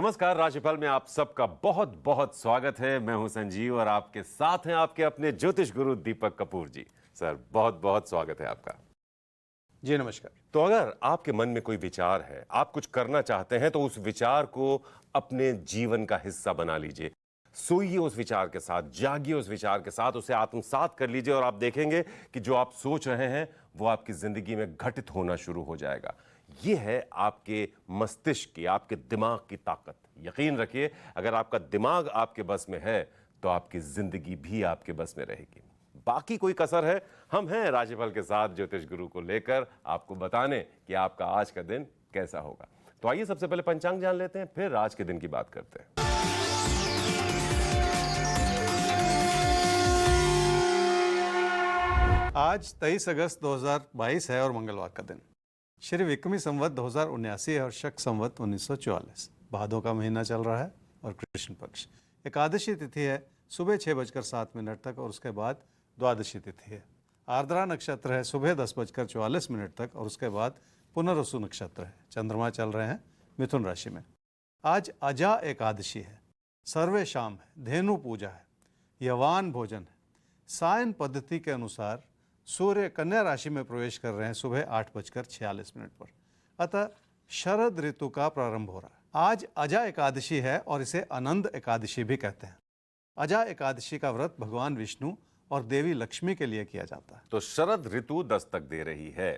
नमस्कार, राशिफल में आप सबका बहुत बहुत स्वागत है। मैं हूं संजीव और आपके साथ हैं आपके अपने ज्योतिष गुरु दीपक कपूर जी। सर, बहुत बहुत स्वागत है आपका। जी नमस्कार। तो अगर आपके मन में कोई विचार है, आप कुछ करना चाहते हैं, तो उस विचार को अपने जीवन का हिस्सा बना लीजिए। सोइए उस विचार के साथ, जागिए उस विचार के साथ, उसे आत्मसात कर लीजिए और आप देखेंगे कि जो आप सोच रहे हैं वो आपकी जिंदगी में घटित होना शुरू हो जाएगा। ये है आपके मस्तिष्क की, आपके दिमाग की ताकत। यकीन रखिए, अगर आपका दिमाग आपके बस में है तो आपकी जिंदगी भी आपके बस में रहेगी। बाकी कोई कसर है, हम हैं राशिफल के साथ ज्योतिष गुरु को लेकर आपको बताने कि आपका आज का दिन कैसा होगा। तो आइए सबसे पहले पंचांग जान लेते हैं, फिर आज के दिन की बात करते हैं। आज 23 अगस्त 2022 है और मंगलवार का दिन। श्री विक्रमी संवत 2079 है और शक संवत 1944। भादों का महीना चल रहा है और कृष्ण पक्ष। एकादशी तिथि है सुबह 6:07 तक और उसके बाद द्वादशी तिथि है। आर्द्रा नक्षत्र है सुबह 10:44 तक और उसके बाद पुनर्वसु नक्षत्र है। चंद्रमा चल रहे हैं मिथुन राशि में। आज अजा एकादशी है, सर्वे शाम है, धेनु पूजा है, यवान भोजन है। सायन पद्धति के अनुसार सूर्य कन्या राशि में प्रवेश कर रहे हैं सुबह 8:46 पर। अतः शरद ऋतु का प्रारंभ हो रहा है। आज अजा एकादशी है और इसे अनंत एकादशी भी कहते हैं। अजा एकादशी का व्रत भगवान विष्णु और देवी लक्ष्मी के लिए किया जाता है। तो शरद ऋतु दस्तक दे रही है।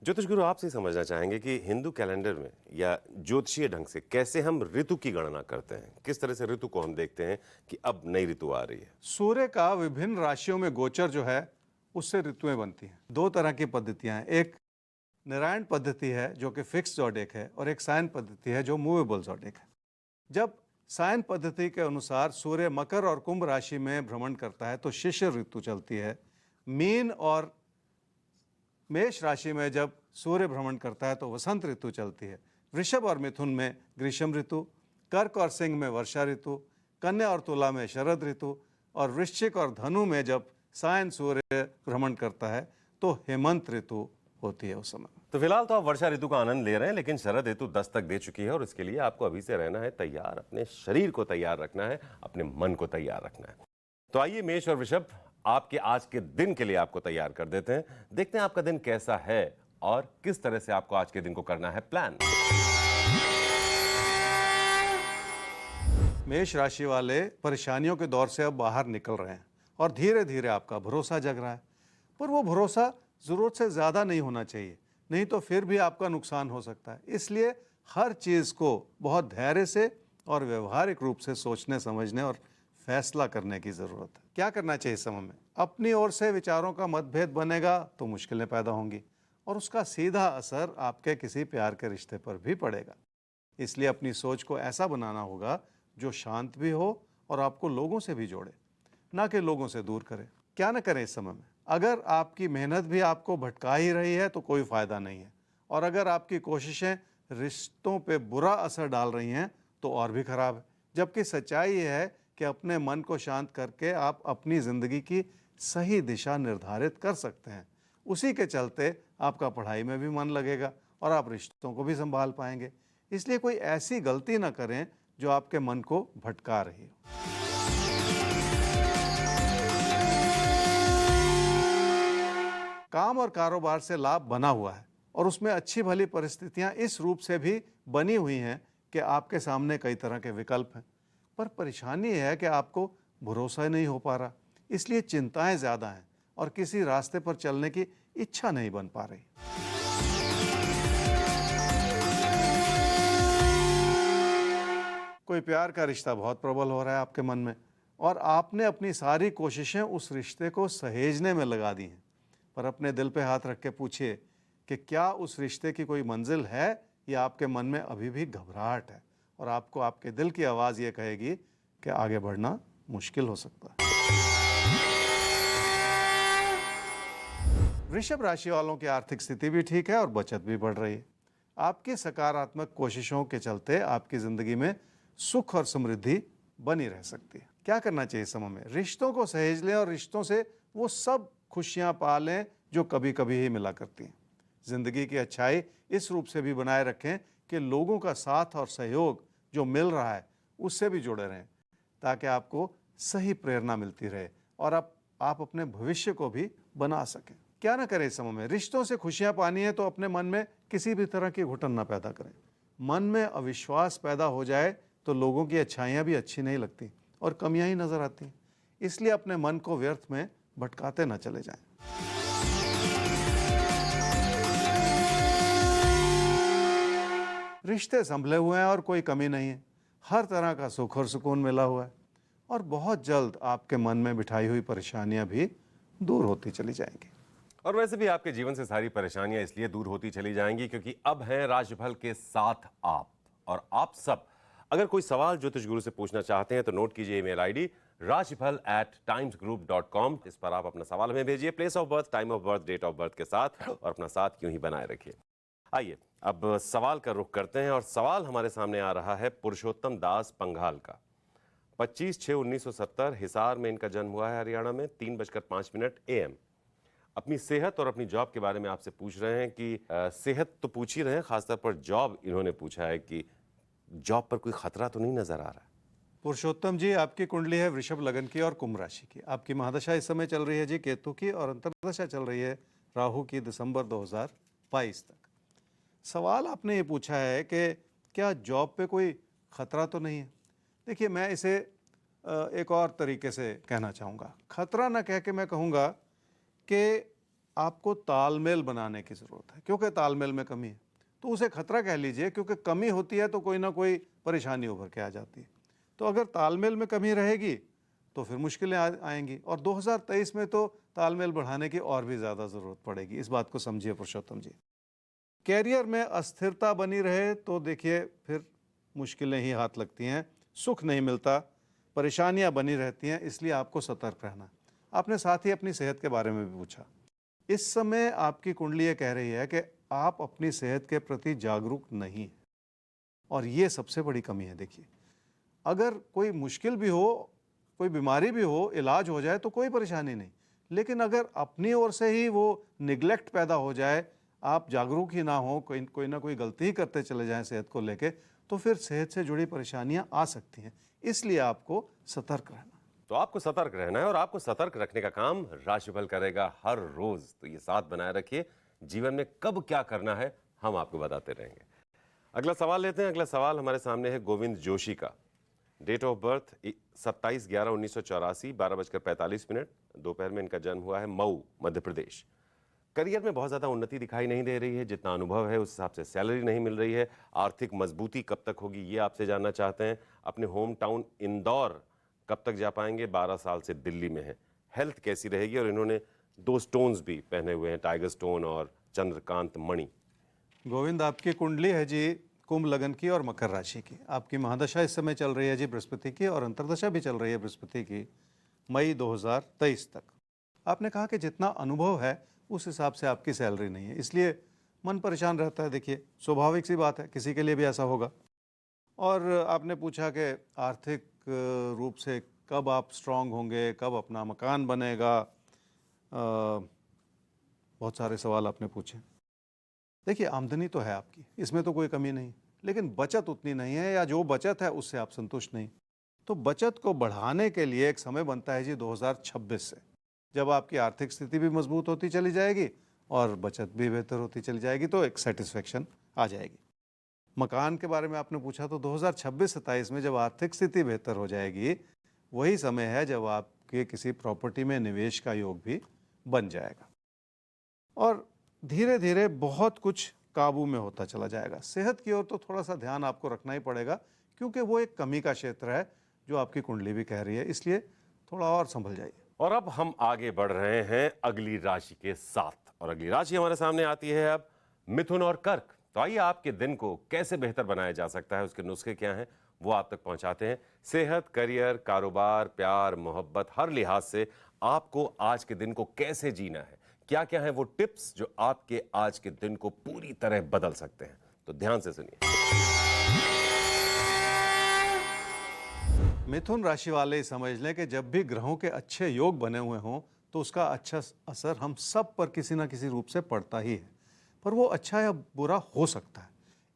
ज्योतिष गुरु आपसे समझना चाहेंगे कि हिंदू कैलेंडर में या ज्योतिषीय ढंग से कैसे हम ऋतु की गणना करते हैं, किस तरह से ऋतु को हम देखते हैं कि अब नई ऋतु आ रही है। सूर्य का विभिन्न राशियों में गोचर जो है उससे ऋतुएं बनती हैं। दो तरह की पद्धतियां हैं, एक नारायण पद्धति है जो कि फिक्स ज़ोडिएक है और एक सायन पद्धति है जो मूवेबल ज़ोडिएक है। जब सायन पद्धति के अनुसार सूर्य मकर और कुंभ राशि में भ्रमण करता है तो शिशिर ऋतु चलती है। मीन और मेष राशि में जब सूर्य भ्रमण करता है तो वसंत ऋतु चलती है। वृषभ और मिथुन में ग्रीष्म ऋतु, कर्क और सिंह में वर्षा ऋतु, कन्या और तुला में शरद ऋतु और वृश्चिक और धनु में जब सायन सूर्य भ्रमण करता है तो हेमंत ऋतु होती है उस समय। तो फिलहाल तो आप वर्षा ऋतु का आनंद ले रहे हैं, लेकिन शरद ऋतु दस्तक दे चुकी है और इसके लिए आपको अभी से रहना है तैयार। अपने शरीर को तैयार रखना है, अपने मन को तैयार रखना है। तो आइए मेष और वृषभ आपके आज के दिन के लिए आपको तैयार कर देते हैं। देखते हैं आपका दिन कैसा है और किस तरह से आपको आज के दिन को करना है प्लान। मेष राशि वाले परेशानियों के दौर से अब बाहर निकल रहे हैं और धीरे धीरे आपका भरोसा जग रहा है। पर वो भरोसा ज़रूरत से ज़्यादा नहीं होना चाहिए, नहीं तो फिर भी आपका नुकसान हो सकता है। इसलिए हर चीज़ को बहुत धैर्य से और व्यवहारिक रूप से सोचने समझने और फैसला करने की ज़रूरत है। क्या करना चाहिए इस समय में? अपनी ओर से विचारों का मतभेद बनेगा तो मुश्किलें पैदा होंगी और उसका सीधा असर आपके किसी प्यार के रिश्ते पर भी पड़ेगा। इसलिए अपनी सोच को ऐसा बनाना होगा जो शांत भी हो और आपको लोगों से भी जोड़े, ना कि लोगों से दूर करे। क्या न करें इस समय में? अगर आपकी मेहनत भी आपको भटका ही रही है तो कोई फ़ायदा नहीं है, और अगर आपकी कोशिशें रिश्तों पे बुरा असर डाल रही हैं तो और भी ख़राब है। जबकि सच्चाई ये है कि अपने मन को शांत करके आप अपनी ज़िंदगी की सही दिशा निर्धारित कर सकते हैं। उसी के चलते आपका पढ़ाई में भी मन लगेगा और आप रिश्तों को भी संभाल पाएंगे। इसलिए कोई ऐसी गलती ना करें जो आपके मन को भटका रही हो। काम और कारोबार से लाभ बना हुआ है और उसमें अच्छी भली परिस्थितियां इस रूप से भी बनी हुई हैं कि आपके सामने कई तरह के विकल्प हैं। पर परेशानी है कि आपको भरोसा नहीं हो पा रहा, इसलिए चिंताएं ज़्यादा हैं और किसी रास्ते पर चलने की इच्छा नहीं बन पा रही। कोई प्यार का रिश्ता बहुत प्रबल हो रहा है आपके मन में और आपने अपनी सारी कोशिशें उस रिश्ते को सहेजने में लगा दी हैं। पर अपने दिल पे हाथ रख के पूछिए कि क्या उस रिश्ते की कोई मंजिल है या आपके मन में अभी भी घबराहट है और आपको आपके दिल की आवाज़ ये कहेगी कि आगे बढ़ना मुश्किल हो सकता है। वृषभ राशि वालों की आर्थिक स्थिति भी ठीक है और बचत भी बढ़ रही है। आपकी सकारात्मक कोशिशों के चलते आपकी ज़िंदगी में सुख और समृद्धि बनी रह सकती है। क्या करना चाहिए इस समय में? रिश्तों को सहेज लें और रिश्तों से वो सब खुशियां पा लें जो कभी कभी ही मिला करती हैं। ज़िंदगी की अच्छाई इस रूप से भी बनाए रखें कि लोगों का साथ और सहयोग जो मिल रहा है उससे भी जुड़े रहें, ताकि आपको सही प्रेरणा मिलती रहे और आप अपने भविष्य को भी बना सकें। क्या ना करें इस समय में? रिश्तों से खुशियां पानी है तो अपने मन में किसी भी तरह की घुटन ना पैदा करें। मन में अविश्वास पैदा हो जाए तो लोगों की अच्छाइयां भी अच्छी नहीं लगती और कमियां ही नजर आती हैं। इसलिए अपने मन को व्यर्थ में भटकाते ना चले जाएं। रिश्ते संभले हुए हैं और कोई कमी नहीं है। हर तरह का सुख और सुकून मिला हुआ है और बहुत जल्द आपके मन में बिठाई हुई परेशानियां भी दूर होती चली जाएंगी। और वैसे भी आपके जीवन से सारी परेशानियां इसलिए दूर होती चली जाएंगी क्योंकि अब हैं राशिफल के साथ आप और आप सब। अगर कोई सवाल ज्योतिष गुरु से पूछना चाहते हैं तो नोट कीजिए ईमेल आईडी rashifal@timesgroup.com। इस पर आप अपना सवाल हमें भेजिए, place of birth, time of birth, date of birth के साथ, और अपना साथ यूं ही बनाए रखिए। आइए अब सवाल का रुख करते हैं और सवाल हमारे सामने आ रहा है पुरुषोत्तम दास पंघाल का। 25/6/1970 हिसार में इनका जन्म हुआ है, हरियाणा में, 3:05 AM। अपनी सेहत और अपनी जॉब के बारे में आपसे पूछ रहे हैं कि सेहत तो पूछ ही रहे हैं, खासतौर पर जॉब इन्होंने पूछा है कि जॉब पर कोई खतरा तो नहीं नजर आ रहा है। पुरुषोत्तम जी, आपकी कुंडली है वृषभ लगन की और कुंभ राशि की। आपकी महादशा इस समय चल रही है जी केतु की और अंतर्दशा चल रही है राहु की दिसंबर 2022 तक। सवाल आपने ये पूछा है कि क्या जॉब पे कोई खतरा तो नहीं है। देखिए, मैं इसे एक और तरीके से कहना चाहूँगा। खतरा ना कह के मैं कहूँगा कि आपको तालमेल बनाने की ज़रूरत है, क्योंकि तालमेल में कमी है। तो उसे खतरा कह लीजिए, क्योंकि कमी होती है तो कोई ना कोई परेशानी उभर के आ जाती है। तो अगर तालमेल में कमी रहेगी तो फिर मुश्किलें आएंगी और 2023 में तो तालमेल बढ़ाने की और भी ज़्यादा ज़रूरत पड़ेगी। इस बात को समझिए पुरुषोत्तम जी। कैरियर में अस्थिरता बनी रहे तो देखिए फिर मुश्किलें ही हाथ लगती हैं, सुख नहीं मिलता, परेशानियां बनी रहती हैं, इसलिए आपको सतर्क रहना। आपने साथ ही अपनी सेहत के बारे में भी पूछा। इस समय आपकी कुंडली ये कह रही है कि आप अपनी सेहत के प्रति जागरूक नहीं हैं और ये सबसे बड़ी कमी है। देखिए, अगर कोई मुश्किल भी हो, कोई बीमारी भी हो, इलाज हो जाए तो कोई परेशानी नहीं, लेकिन अगर अपनी ओर से ही वो निगलेक्ट पैदा हो जाए, आप जागरूक ही ना हो, कोई ना कोई गलती ही करते चले जाएं सेहत को लेके, तो फिर सेहत से जुड़ी परेशानियां आ सकती हैं। इसलिए आपको सतर्क रहना। तो आपको सतर्क रहना है और आपको सतर्क रखने का काम राशिफल करेगा हर रोज। तो ये साथ बनाए रखिए, जीवन में कब क्या करना है हम आपको बताते रहेंगे। अगला सवाल लेते हैं। अगला सवाल हमारे सामने है गोविंद जोशी का। डेट ऑफ बर्थ 27/11/1984, 12:45 दोपहर में इनका जन्म हुआ है, मऊ, मध्य प्रदेश। करियर में बहुत ज़्यादा उन्नति दिखाई नहीं दे रही है, जितना अनुभव है उस हिसाब से सैलरी नहीं मिल रही है। आर्थिक मजबूती कब तक होगी ये आपसे जानना चाहते हैं। अपने होम टाउन इंदौर कब तक जा पाएंगे, 12 साल से दिल्ली में है। हेल्थ कैसी रहेगी, और इन्होंने 2 स्टोन्स भी पहने हुए हैं, टाइगर स्टोन और चंद्रकांत मणि। गोविंद, आपकी कुंडली है जी कुंभ लगन की और मकर राशि की। आपकी महादशा इस समय चल रही है जी बृहस्पति की और अंतर्दशा भी चल रही है बृहस्पति की, मई 2023 तक। आपने कहा कि जितना अनुभव है उस हिसाब से आपकी सैलरी नहीं है, इसलिए मन परेशान रहता है। देखिए, स्वाभाविक सी बात है, किसी के लिए भी ऐसा होगा। और आपने पूछा कि आर्थिक रूप से कब आप स्ट्रांग होंगे, कब अपना मकान बनेगा, बहुत सारे सवाल आपने पूछे। देखिए, आमदनी तो है आपकी, इसमें तो कोई कमी नहीं, लेकिन बचत उतनी नहीं है, या जो बचत है उससे आप संतुष्ट नहीं। तो बचत को बढ़ाने के लिए एक समय बनता है जी 2026 से, जब आपकी आर्थिक स्थिति भी मजबूत होती चली जाएगी और बचत भी बेहतर होती चली जाएगी, तो एक सेटिस्फेक्शन आ जाएगी। मकान के बारे में आपने पूछा, तो 2026-27 में जब आर्थिक स्थिति बेहतर हो जाएगी, वही समय है जब आपके किसी प्रॉपर्टी में निवेश का योग भी बन जाएगा और धीरे धीरे बहुत कुछ काबू में होता चला जाएगा। सेहत की ओर तो थोड़ा सा ध्यान आपको रखना ही पड़ेगा, क्योंकि वो एक कमी का क्षेत्र है जो आपकी कुंडली भी कह रही है, इसलिए थोड़ा और संभल जाइए। और अब हम आगे बढ़ रहे हैं अगली राशि के साथ, और अगली राशि हमारे सामने आती है अब मिथुन और कर्क। तो आइए आपके दिन को कैसे बेहतर बनाया जा सकता है, उसके नुस्खे क्या हैं, वो आप तक पहुंचाते हैं। सेहत, करियर, कारोबार, प्यार, मोहब्बत, हर लिहाज से आपको आज के दिन को कैसे जीना है, क्या क्या है वो टिप्स जो आपके आज के दिन को पूरी तरह बदल सकते हैं। तो ध्यान से सुनिए। मिथुन राशि वाले समझ लें कि जब भी ग्रहों के अच्छे योग बने हुए हों तो उसका अच्छा असर हम सब पर किसी ना किसी रूप से पड़ता ही है, पर वो अच्छा या बुरा हो सकता है।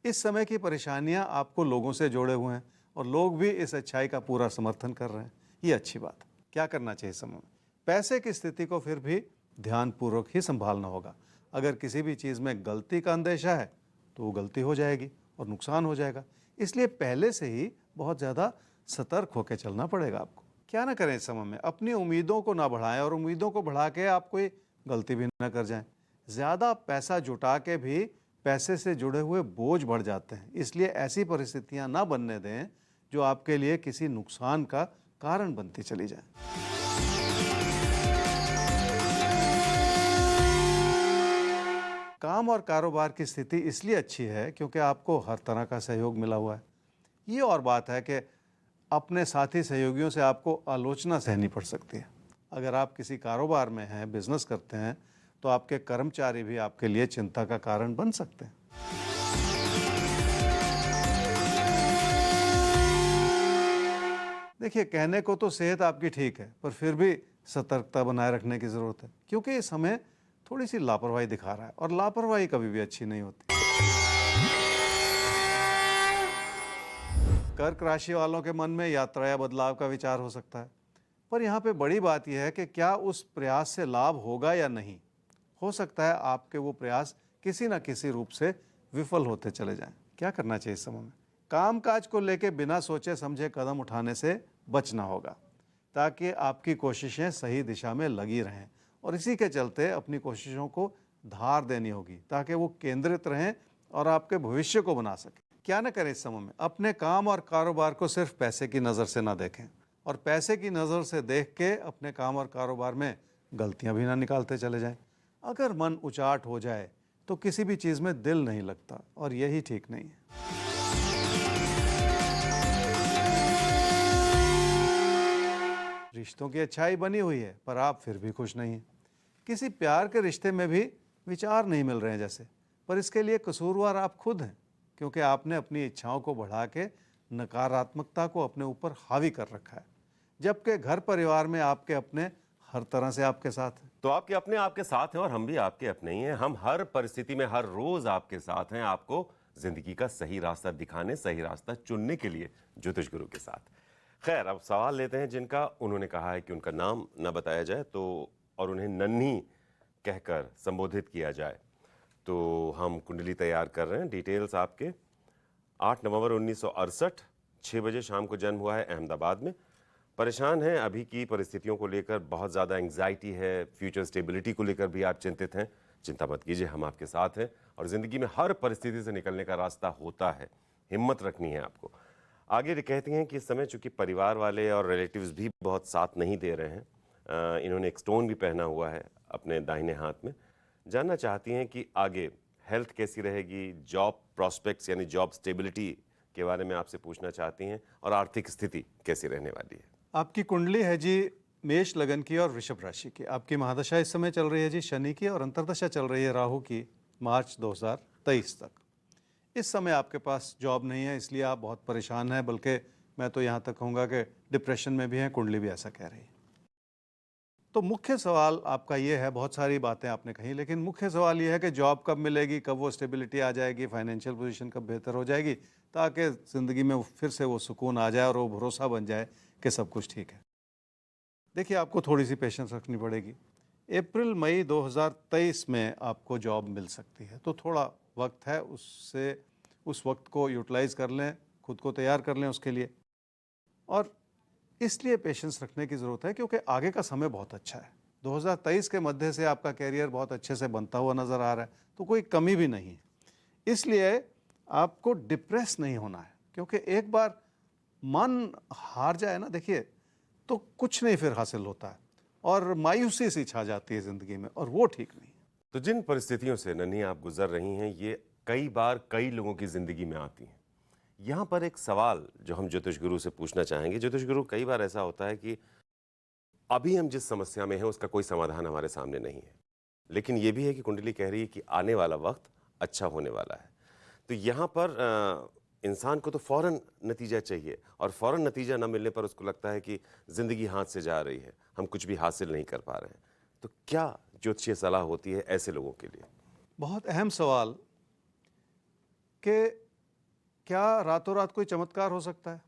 इस समय की परेशानियां आपको लोगों से जोड़े हुए हैं और लोग भी इस अच्छाई का पूरा समर्थन कर रहे हैं। ये अच्छी बात है। क्या करना चाहिए इस समय में? पैसे की स्थिति को फिर भी ध्यानपूर्वक ही संभालना होगा। अगर किसी भी चीज़ में गलती का अंदेशा है तो वो गलती हो जाएगी और नुकसान हो जाएगा। इसलिए पहले से ही बहुत ज़्यादा सतर्क होकर चलना पड़ेगा आपको। क्या ना करें इस समय में? अपनी उम्मीदों को ना बढ़ाएं और उम्मीदों को बढ़ा के आप कोई गलती भी ना कर जाएं। ज़्यादा पैसा जुटा के भी पैसे से जुड़े हुए बोझ बढ़ जाते हैं। इसलिए ऐसी परिस्थितियां ना बनने दें जो आपके लिए किसी नुकसान का कारण बनती चली जाए। काम और कारोबार की स्थिति इसलिए अच्छी है क्योंकि आपको हर तरह का सहयोग मिला हुआ है। ये और बात है कि अपने साथी सहयोगियों से आपको आलोचना सहनी पड़ सकती है। अगर आप किसी कारोबार में हैं, बिजनेस करते हैं, तो आपके कर्मचारी भी आपके लिए चिंता का कारण बन सकते हैं। देखिए, कहने को तो सेहत आपकी ठीक है, पर फिर भी सतर्कता बनाए रखने की ज़रूरत है क्योंकि इस समय थोड़ी सी लापरवाही दिखा रहा है और लापरवाही कभी भी अच्छी नहीं होती। कर्क राशि वालों के मन में यात्रा या बदलाव का विचार हो सकता है, पर यहाँ पे बड़ी बात यह है कि क्या उस प्रयास से लाभ होगा या नहीं। हो सकता है आपके वो प्रयास किसी न किसी रूप से विफल होते चले जाएं। क्या करना चाहिए इस समय में? कामकाज को लेकर बिना सोचे समझे कदम उठाने से बचना होगा ताकि आपकी कोशिशें सही दिशा में लगी रहें, और इसी के चलते अपनी कोशिशों को धार देनी होगी ताकि वो केंद्रित रहें और आपके भविष्य को बना सकें। क्या न करें इस समय में? अपने काम और कारोबार को सिर्फ पैसे की नज़र से ना देखें और पैसे की नज़र से देख के अपने काम और कारोबार में गलतियां भी ना निकालते चले जाएं। अगर मन उचाट हो जाए तो किसी भी चीज़ में दिल नहीं लगता और यही ठीक नहीं है। रिश्तों की अच्छाई बनी हुई है पर आप फिर भी खुश नहीं हैं। किसी प्यार के रिश्ते में भी विचार नहीं मिल रहे हैं जैसे, पर इसके लिए कसूरवार आप खुद हैं क्योंकि आपने अपनी इच्छाओं को बढ़ा के नकारात्मकता को अपने ऊपर हावी कर रखा है, जबकि घर परिवार में आपके अपने हर तरह से आपके साथ हैं। तो आपके अपने आपके साथ हैं और हम भी आपके अपने ही हैं। हम हर परिस्थिति में हर रोज आपके साथ हैं, आपको जिंदगी का सही रास्ता दिखाने, सही रास्ता चुनने के लिए, ज्योतिष गुरु के साथ। खैर, अब सवाल लेते हैं जिनका उन्होंने कहा है कि उनका नाम न बताया जाए तो और उन्हें नन्ही कहकर संबोधित किया जाए। तो हम कुंडली तैयार कर रहे हैं। डिटेल्स आपके 8 नवंबर 1968 6 बजे शाम को जन्म हुआ है अहमदाबाद में। परेशान हैं अभी की परिस्थितियों को लेकर, बहुत ज़्यादा एंग्जाइटी है, फ्यूचर स्टेबिलिटी को लेकर भी आप चिंतित हैं। चिंता मत कीजिए, हम आपके साथ हैं और ज़िंदगी में हर परिस्थिति से निकलने का रास्ता होता है। हिम्मत रखनी है आपको। आगे कहती हैं कि इस समय चूंकि परिवार वाले और रिलेटिव्स भी बहुत साथ नहीं दे रहे हैं, इन्होंने एक स्टोन भी पहना हुआ है अपने दाहिने हाथ में। जानना चाहती हैं कि आगे हेल्थ कैसी रहेगी, जॉब प्रॉस्पेक्ट्स यानी जॉब स्टेबिलिटी के बारे में आपसे पूछना चाहती हैं और आर्थिक स्थिति कैसी रहने वाली है। आपकी कुंडली है जी मेष लगन की और वृषभ राशि की। आपकी महादशा इस समय चल रही है जी शनि की और अंतर्दशा चल रही है राहु की मार्च 2023 तक। इस समय आपके पास जॉब नहीं है, इसलिए आप बहुत परेशान हैं, बल्कि मैं तो यहाँ तक कहूँगा कि डिप्रेशन में भी हैं। कुंडली भी ऐसा कह रही है। तो मुख्य सवाल आपका ये है, बहुत सारी बातें आपने कही, लेकिन मुख्य सवाल ये है कि जॉब कब मिलेगी, कब वो स्टेबिलिटी आ जाएगी, फाइनेंशियल पोजीशन कब बेहतर हो जाएगी ताकि ज़िंदगी में फिर से वो सुकून आ जाए और वो भरोसा बन जाए कि सब कुछ ठीक है। देखिए, आपको थोड़ी सी पेशेंस रखनी पड़ेगी। अप्रैल मई 2023 में आपको जॉब मिल सकती है, तो थोड़ा वक्त है, उससे उस वक्त को यूटिलाइज़ कर लें, खुद को तैयार कर लें उसके लिए। और इसलिए पेशेंस रखने की ज़रूरत है क्योंकि आगे का समय बहुत अच्छा है। 2023 के मध्य से आपका कैरियर बहुत अच्छे से बनता हुआ नज़र आ रहा है, तो कोई कमी भी नहीं है। इसलिए आपको डिप्रेस नहीं होना है क्योंकि एक बार मन हार जाए ना, देखिए, तो कुछ नहीं फिर हासिल होता है और मायूसी सी छा जाती है ज़िंदगी में, और वो ठीक नहीं है। तो जिन परिस्थितियों से नन्ही आप गुजर रही हैं, ये कई बार कई लोगों की ज़िंदगी में आती हैं। यहाँ पर एक सवाल जो हम ज्योतिष गुरु से पूछना चाहेंगे। ज्योतिष गुरु, कई बार ऐसा होता है कि अभी हम जिस समस्या में हैं उसका कोई समाधान हमारे सामने नहीं है, लेकिन ये भी है कि कुंडली कह रही है कि आने वाला वक्त अच्छा होने वाला है। तो यहाँ पर इंसान को तो फ़ौरन नतीजा चाहिए और फ़ौरन नतीजा न मिलने पर उसको लगता है कि ज़िंदगी हाथ से जा रही है, हम कुछ भी हासिल नहीं कर पा रहे हैं। तो क्या ज्योतिषीय सलाह होती है ऐसे लोगों के लिए? बहुत अहम सवाल कि क्या रातों रात कोई चमत्कार हो सकता है?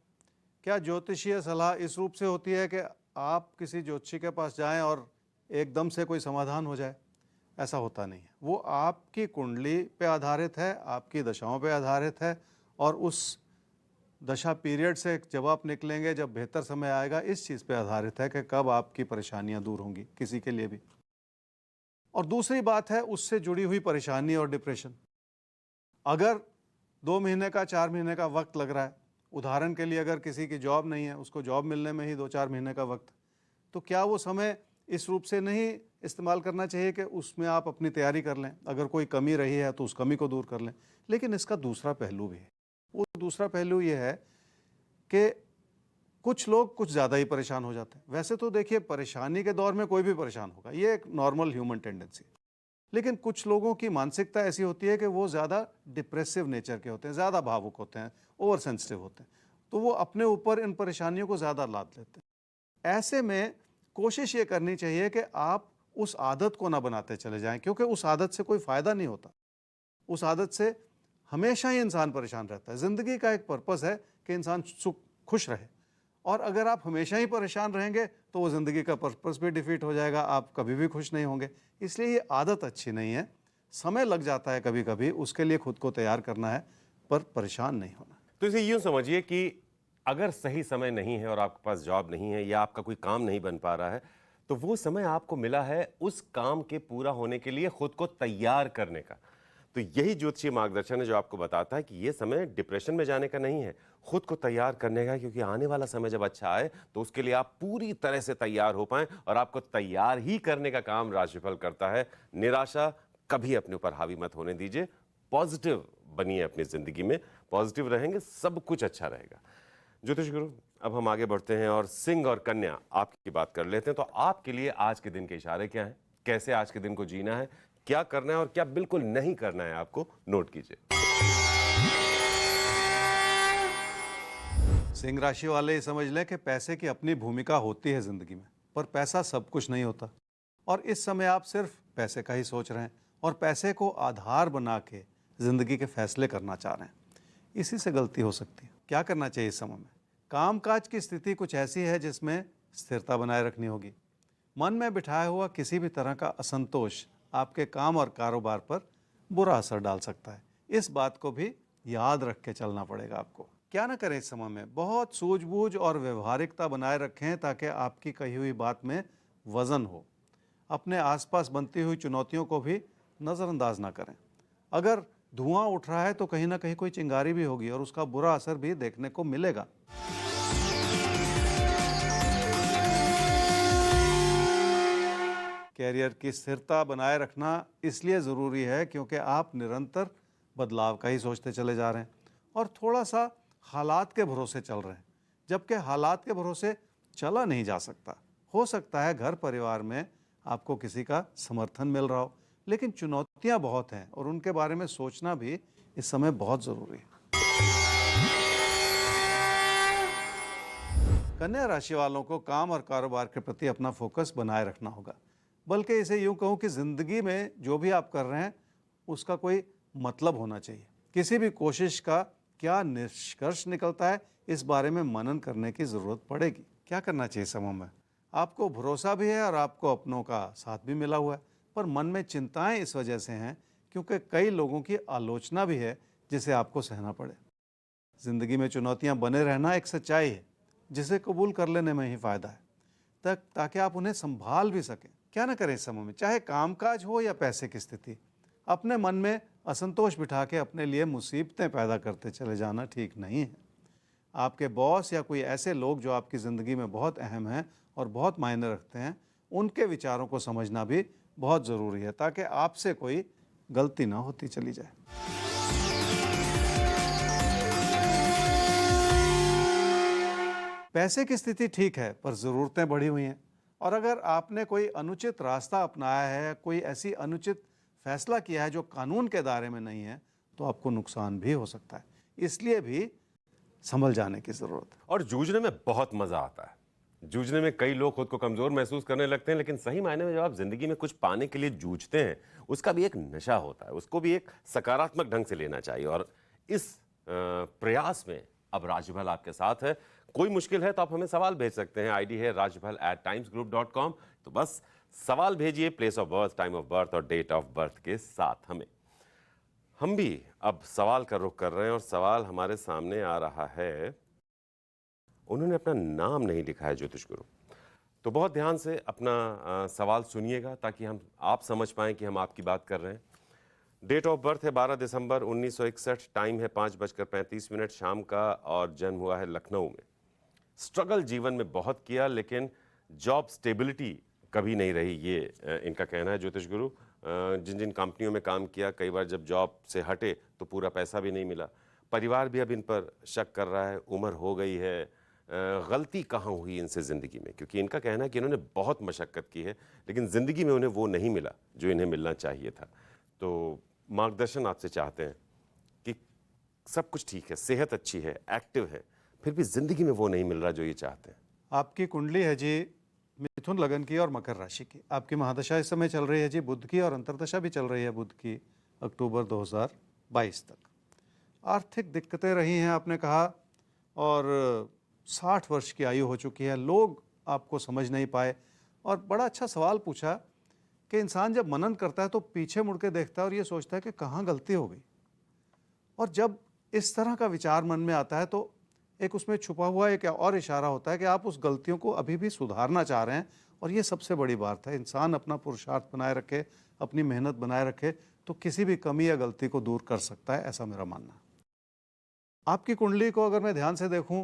क्या ज्योतिषीय सलाह इस रूप से होती है कि आप किसी ज्योतिषी के पास जाएं और एकदम से कोई समाधान हो जाए? ऐसा होता नहीं है। वो आपकी कुंडली पे आधारित है, आपकी दशाओं पे आधारित है, और उस दशा पीरियड से जब आप निकलेंगे, जब बेहतर समय आएगा, इस चीज़ पे आधारित है कि कब आपकी परेशानियां दूर होंगी, किसी के लिए भी। और दूसरी बात है उससे जुड़ी हुई परेशानी और डिप्रेशन। अगर 2 महीने का, 4 महीने का वक्त लग रहा है, उदाहरण के लिए अगर किसी की जॉब नहीं है, उसको जॉब मिलने में ही 2-4 महीने का वक्त, तो क्या वो समय इस रूप से नहीं इस्तेमाल करना चाहिए कि उसमें आप अपनी तैयारी कर लें? अगर कोई कमी रही है तो उस कमी को दूर कर लें। लेकिन इसका दूसरा पहलू भी है। वो दूसरा पहलू ये है कि कुछ लोग कुछ ज़्यादा ही परेशान हो जाते हैं। वैसे तो देखिए, परेशानी के दौर में कोई भी परेशान होगा, ये एक नॉर्मल ह्यूमन टेंडेंसी है। लेकिन कुछ लोगों की मानसिकता ऐसी होती है कि वो ज़्यादा डिप्रेसिव नेचर के होते हैं, ज़्यादा भावुक होते हैं, ओवर सेंसिटिव होते हैं, तो वो अपने ऊपर इन परेशानियों को ज़्यादा लाद लेते हैं। ऐसे में कोशिश ये करनी चाहिए कि आप उस आदत को ना बनाते चले जाएं, क्योंकि उस आदत से कोई फ़ायदा नहीं होता। उस आदत से हमेशा ही इंसान परेशान रहता है। ज़िंदगी का एक पर्पस है कि इंसान खुश रहे, और अगर आप हमेशा ही परेशान रहेंगे तो वो ज़िंदगी का पर्पस भी डिफीट हो जाएगा, आप कभी भी खुश नहीं होंगे। इसलिए ये आदत अच्छी नहीं है। समय लग जाता है कभी कभी, उसके लिए खुद को तैयार करना है, पर परेशान नहीं होना। तो इसे यूं समझिए कि अगर सही समय नहीं है और आपके पास जॉब नहीं है या आपका कोई काम नहीं बन पा रहा है, तो वो समय आपको मिला है उस काम के पूरा होने के लिए खुद को तैयार करने का। तो यही ज्योतिषीय मार्गदर्शन है जो आपको बताता है कि ये समय डिप्रेशन में जाने का नहीं है, खुद को तैयार करने का, क्योंकि आने वाला समय जब अच्छा आए तो उसके लिए आप पूरी तरह से तैयार हो पाएं। और आपको तैयार ही करने का काम राशिफल करता है। निराशा कभी अपने ऊपर हावी मत होने दीजिए, पॉजिटिव बनिए अपनी जिंदगी में, पॉजिटिव रहेंगे सब कुछ अच्छा रहेगा। ज्योतिष गुरु, अब हम आगे बढ़ते हैं और सिंह और कन्या आपकी बात कर लेते हैं। तो आपके लिए आज के दिन के इशारे क्या हैं? कैसे आज के दिन को जीना है? क्या करना है और क्या बिल्कुल नहीं करना है? आपको नोट कीजिए। सिंह राशि वाले ये समझ लें कि पैसे की अपनी भूमिका होती है ज़िंदगी में, पर पैसा सब कुछ नहीं होता। और इस समय आप सिर्फ पैसे का ही सोच रहे हैं और पैसे को आधार बना के ज़िंदगी के फैसले करना चाह रहे हैं। इसी से गलती हो सकती है। क्या करना चाहिए इस समय में? कामकाज की स्थिति कुछ ऐसी है जिसमें स्थिरता बनाए रखनी होगी। मन में बिठाया हुआ किसी भी तरह का असंतोष आपके काम और कारोबार पर बुरा असर डाल सकता है। इस बात को भी याद रख के चलना पड़ेगा आपको। क्या ना करें इस समय में? बहुत सूझबूझ और व्यवहारिकता बनाए रखें ताकि आपकी कही हुई बात में वजन हो। अपने आसपास बनती हुई चुनौतियों को भी नज़रअंदाज ना करें। अगर धुआं उठ रहा है तो कहीं ना कहीं कोई चिंगारी भी होगी और उसका बुरा असर भी देखने को मिलेगा। कैरियर की स्थिरता बनाए रखना इसलिए ज़रूरी है क्योंकि आप निरंतर बदलाव का ही सोचते चले जा रहे हैं और थोड़ा सा हालात के भरोसे चल रहे हैं, जबकि हालात के भरोसे चला नहीं जा सकता। हो सकता है घर परिवार में आपको किसी का समर्थन मिल रहा हो, लेकिन चुनौतियां बहुत हैं और उनके बारे में सोचना भी इस समय बहुत ज़रूरी है। कन्या राशि वालों को काम और कारोबार के प्रति अपना फोकस बनाए रखना होगा। बल्कि इसे यूं कहूं कि ज़िंदगी में जो भी आप कर रहे हैं उसका कोई मतलब होना चाहिए। किसी भी कोशिश का क्या निष्कर्ष निकलता है, इस बारे में मनन करने की ज़रूरत पड़ेगी। क्या करना चाहिए समय में? आपको भरोसा भी है और आपको अपनों का साथ भी मिला हुआ है, पर मन में चिंताएं इस वजह से हैं क्योंकि कई लोगों की आलोचना भी है जिसे आपको सहना पड़े। ज़िंदगी में चुनौतियां बने रहना एक सच्चाई है जिसे कबूल कर लेने में ही फ़ायदा है, ताकि आप उन्हें संभाल भी सकें। क्या ना करें इस समय में? चाहे कामकाज हो या पैसे की स्थिति, अपने मन में असंतोष बिठा के अपने लिए मुसीबतें पैदा करते चले जाना ठीक नहीं है। आपके बॉस या कोई ऐसे लोग जो आपकी ज़िंदगी में बहुत अहम हैं और बहुत मायने रखते हैं, उनके विचारों को समझना भी बहुत ज़रूरी है ताकि आपसे कोई गलती ना होती चली जाए। पैसे की स्थिति ठीक है, पर ज़रूरतें बढ़ी हुई हैं, और अगर आपने कोई अनुचित रास्ता अपनाया है, कोई ऐसी अनुचित फैसला किया है जो कानून के दायरे में नहीं है, तो आपको नुकसान भी हो सकता है। इसलिए भी संभल जाने की ज़रूरत है। और जूझने में बहुत मजा आता है। जूझने में कई लोग खुद को कमजोर महसूस करने लगते हैं, लेकिन सही मायने में जब आप जिंदगी में कुछ पाने के लिए जूझते हैं, उसका भी एक नशा होता है, उसको भी एक सकारात्मक ढंग से लेना चाहिए। और इस प्रयास में अब राजभल आपके साथ है। कोई मुश्किल है तो आप हमें सवाल भेज सकते हैं। आईडी है rajbhal@timesgroup.com। तो बस सवाल भेजिए, place of birth, time of birth और डेट ऑफ बर्थ के साथ हमें। हम भी अब सवाल का रुख कर रहे हैं और सवाल हमारे सामने आ रहा है। उन्होंने अपना नाम नहीं लिखा है ज्योतिष गुरु, तो बहुत ध्यान से अपना सवाल सुनिएगा ताकि आप समझ पाएं कि हम आपकी बात कर रहे हैं। डेट ऑफ बर्थ है 12 दिसंबर 1961, टाइम है 5:35 शाम का और जन्म हुआ है लखनऊ में। स्ट्रगल जीवन में बहुत किया लेकिन जॉब स्टेबिलिटी कभी नहीं रही, ये इनका कहना है ज्योतिष गुरु। जिन जिन कंपनियों में काम किया, कई बार जब जॉब से हटे तो पूरा पैसा भी नहीं मिला। परिवार भी अब इन पर शक कर रहा है, उम्र हो गई है, गलती कहाँ हुई इनसे ज़िंदगी में, क्योंकि इनका कहना है कि इन्होंने बहुत मशक्क़त की है लेकिन ज़िंदगी में उन्हें वो नहीं मिला जो इन्हें मिलना चाहिए था। तो मार्गदर्शन आपसे चाहते हैं कि सब कुछ ठीक है, सेहत अच्छी है, एक्टिव है, फिर भी ज़िंदगी में वो नहीं मिल रहा जो ये चाहते हैं। आपकी कुंडली है जी मिथुन लगन की और मकर राशि की। आपकी महादशा इस समय चल रही है जी बुध की, और अंतर्दशा भी चल रही है बुध की अक्टूबर 2022 तक। आर्थिक दिक्कतें रही हैं आपने कहा, और 60 वर्ष की आयु हो चुकी है। लोग आपको समझ नहीं पाए। और बड़ा अच्छा सवाल पूछा कि इंसान जब मनन करता है तो पीछे मुड़ के देखता है और ये सोचता है कि कहाँ गलती हो गई। और जब इस तरह का विचार मन में आता है तो एक उसमें छुपा हुआ एक और इशारा होता है कि आप उस गलतियों को अभी भी सुधारना चाह रहे हैं। और ये सबसे बड़ी बात है। इंसान अपना पुरुषार्थ बनाए रखे, अपनी मेहनत बनाए रखे तो किसी भी कमी या गलती को दूर कर सकता है, ऐसा मेरा मानना है। आपकी कुंडली को अगर मैं ध्यान से देखूं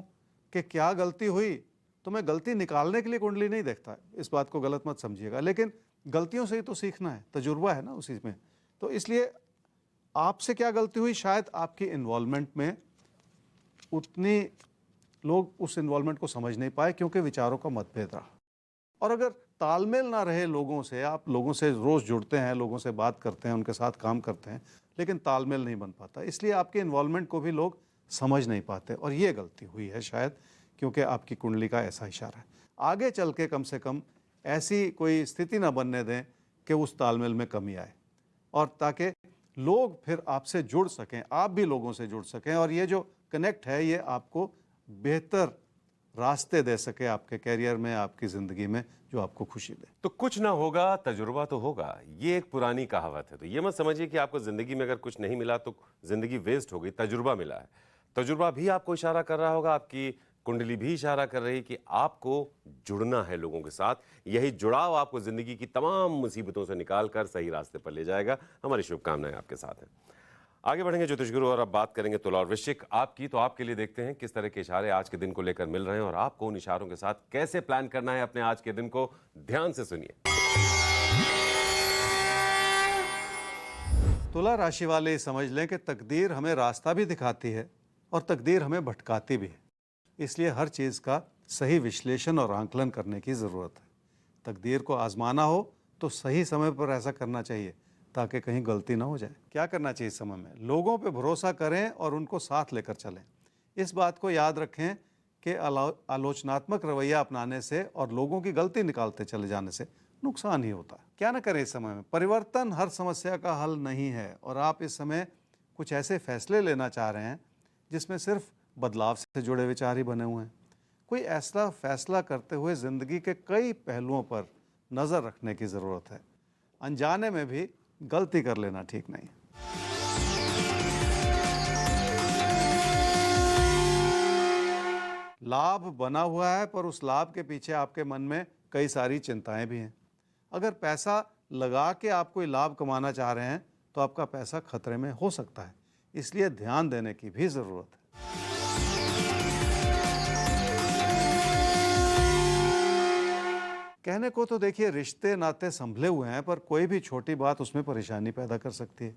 कि क्या गलती हुई, तो मैं गलती निकालने के लिए कुंडली नहीं देखता, इस बात को गलत मत समझिएगा। लेकिन गलतियों से ही तो सीखना है, तजुर्बा है ना उसी में। तो इसलिए आपसे क्या गलती हुई, शायद आपकी इन्वॉल्वमेंट में उतनी लोग उस इन्वॉल्वमेंट को समझ नहीं पाए क्योंकि विचारों का मतभेद रहा। और अगर तालमेल ना रहे लोगों से, आप लोगों से रोज़ जुड़ते हैं, लोगों से बात करते हैं, उनके साथ काम करते हैं, लेकिन तालमेल नहीं बन पाता, इसलिए आपके इन्वॉल्वमेंट को भी लोग समझ नहीं पाते। और ये गलती हुई है शायद, क्योंकि आपकी कुंडली का ऐसा इशारा है। आगे चल के कम से कम ऐसी कोई स्थिति ना बनने दें कि उस तालमेल में कमी आए, और ताकि लोग फिर आपसे जुड़ सकें, आप भी लोगों से जुड़ सकें, और ये जो कनेक्ट है ये आपको बेहतर रास्ते दे सके आपके कैरियर में, आपकी ज़िंदगी में, जो आपको खुशी दे। तो कुछ ना होगा, तजुर्बा तो होगा, ये एक पुरानी कहावत है। तो ये मत समझिए कि आपको ज़िंदगी में अगर कुछ नहीं मिला तो ज़िंदगी वेस्ट हो गई, तजुर्बा मिला है। तजुर्बा भी आपको इशारा कर रहा होगा, आपकी कुंडली भी इशारा कर रही है कि आपको जुड़ना है लोगों के साथ। यही जुड़ाव आपको ज़िंदगी की तमाम मुसीबतों से निकाल कर सही रास्ते पर ले जाएगा। हमारी शुभकामनाएं आपके साथ हैं। आगे बढ़ेंगे ज्योतिष गुरु और अब बात करेंगे तुला और वृश्चिक आपकी। तो आपके लिए देखते हैं किस तरह के इशारे आज के दिन को लेकर मिल रहे हैं और आपको उन इशारों के साथ कैसे प्लान करना है अपने आज के दिन को। ध्यान से सुनिए। तुला राशि वाले समझ लें कि तकदीर हमें रास्ता भी दिखाती है और तकदीर हमें भटकाती भी है। इसलिए हर चीज़ का सही विश्लेषण और आंकलन करने की ज़रूरत है। तकदीर को आजमाना हो तो सही समय पर ऐसा करना चाहिए ताकि कहीं गलती ना हो जाए। क्या करना चाहिए इस समय में? लोगों पे भरोसा करें और उनको साथ लेकर चलें। इस बात को याद रखें कि आलोचनात्मक रवैया अपनाने से और लोगों की गलती निकालते चले जाने से नुकसान ही होता है। क्या ना करें इस समय में? परिवर्तन हर समस्या का हल नहीं है, और आप इस समय कुछ ऐसे फैसले लेना चाह रहे हैं जिसमें सिर्फ बदलाव से जुड़े विचार ही बने हुए हैं। कोई ऐसा फैसला करते हुए ज़िंदगी के कई पहलुओं पर नज़र रखने की ज़रूरत है। अनजाने में भी गलती कर लेना ठीक नहीं। लाभ बना हुआ है, पर उस लाभ के पीछे आपके मन में कई सारी चिंताएं भी हैं। अगर पैसा लगा के आप कोई लाभ कमाना चाह रहे हैं तो आपका पैसा खतरे में हो सकता है, इसलिए ध्यान देने की भी ज़रूरत है। कहने को तो देखिए रिश्ते नाते संभले हुए हैं, पर कोई भी छोटी बात उसमें परेशानी पैदा कर सकती है।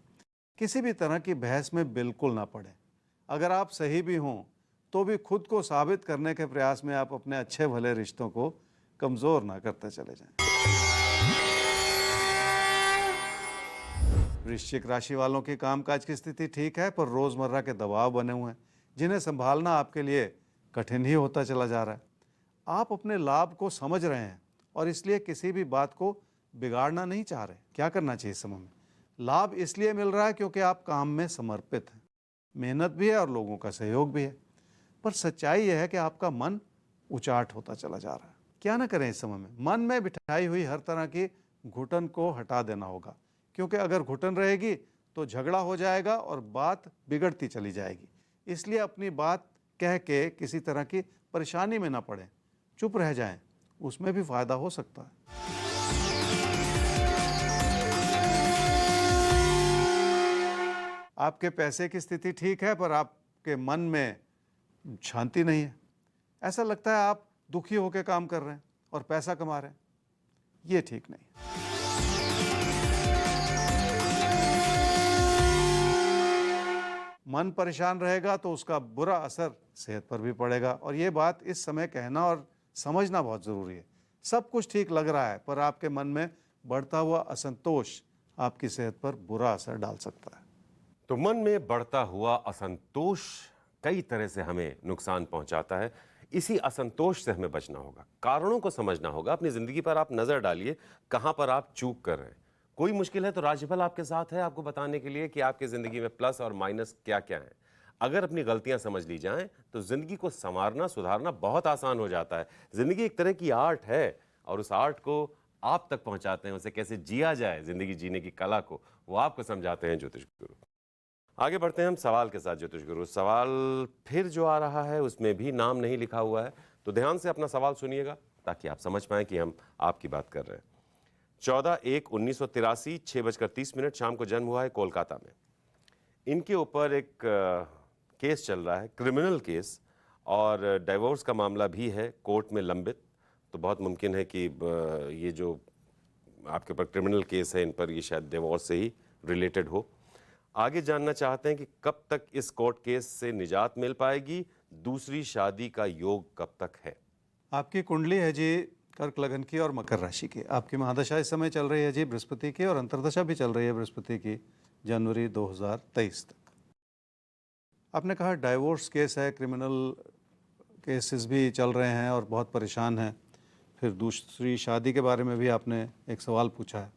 किसी भी तरह की बहस में बिल्कुल ना पड़े। अगर आप सही भी हों तो भी खुद को साबित करने के प्रयास में आप अपने अच्छे भले रिश्तों को कमज़ोर ना करते चले जाएं। वृश्चिक राशि वालों की कामकाज की स्थिति ठीक है, पर रोज़मर्रा के दबाव बने हुए हैं जिन्हें संभालना आपके लिए कठिन ही होता चला जा रहा है। आप अपने लाभ को समझ रहे हैं और इसलिए किसी भी बात को बिगाड़ना नहीं चाह रहे। क्या करना चाहिए इस समय में? लाभ इसलिए मिल रहा है क्योंकि आप काम में समर्पित हैं। मेहनत भी है और लोगों का सहयोग भी है। पर सच्चाई यह है कि आपका मन उचाट होता चला जा रहा है। क्या ना करें इस समय में? मन में बिठाई हुई हर तरह की घुटन को हटा देना होगा, क्योंकि अगर घुटन रहेगी तो झगड़ा हो जाएगा और बात बिगड़ती चली जाएगी। इसलिए अपनी बात कह के किसी तरह की परेशानी में ना पड़ें, चुप रह जाएं, उसमें भी फायदा हो सकता है। आपके पैसे की स्थिति ठीक है, पर आपके मन में शांति नहीं है। ऐसा लगता है आप दुखी होकर काम कर रहे हैं और पैसा कमा रहे हैं। ये ठीक नहीं। मन परेशान रहेगा तो उसका बुरा असर सेहत पर भी पड़ेगा, और ये बात इस समय कहना और समझना बहुत ज़रूरी है। सब कुछ ठीक लग रहा है, पर आपके मन में बढ़ता हुआ असंतोष आपकी सेहत पर बुरा असर डाल सकता है। तो मन में बढ़ता हुआ असंतोष कई तरह से हमें नुकसान पहुंचाता है। इसी असंतोष से हमें बचना होगा, कारणों को समझना होगा। अपनी जिंदगी पर आप नजर डालिए, कहां पर आप चूक कर रहे हैं। कोई मुश्किल है तो राशिफल आपके साथ है, आपको बताने के लिए कि आपकी जिंदगी में प्लस और माइनस क्या क्या है। अगर अपनी गलतियां समझ ली जाएं तो जिंदगी को संवारना सुधारना बहुत आसान हो जाता है। जिंदगी एक तरह की आर्ट है, और उस आर्ट को आप तक पहुंचाते हैं, उसे कैसे जिया जाए, जिंदगी जीने की कला को, वो आपको समझाते हैं ज्योतिष गुरु। आगे बढ़ते हैं हम सवाल के साथ। ज्योतिष गुरु, सवाल फिर जो आ रहा है उसमें भी नाम नहीं लिखा हुआ है, तो ध्यान से अपना सवाल सुनिएगा ताकि आप समझ पाएं कि हम आपकी बात कर रहे हैं। 14/1/1983 6:30 शाम को जन्म हुआ है कोलकाता में। इनके ऊपर एक केस चल रहा है, क्रिमिनल केस, और डाइवोर्स का मामला भी है कोर्ट में लंबित। तो बहुत मुमकिन है कि ये जो आपके ऊपर क्रिमिनल केस है, इन पर ये शायद डिवोर्स से ही रिलेटेड हो। आगे जानना चाहते हैं कि कब तक इस कोर्ट केस से निजात मिल पाएगी, दूसरी शादी का योग कब तक है। आपकी कुंडली है जी कर्क लगन की और मकर राशि की। आपकी महादशा इस समय चल रही है जी बृहस्पति की, और अंतर्दशा भी चल रही है बृहस्पति की जनवरी 2023 तक। आपने कहा डाइवोर्स केस है, क्रिमिनल केसेस भी चल रहे हैं और बहुत परेशान हैं। फिर दूसरी शादी के बारे में भी आपने एक सवाल पूछा है।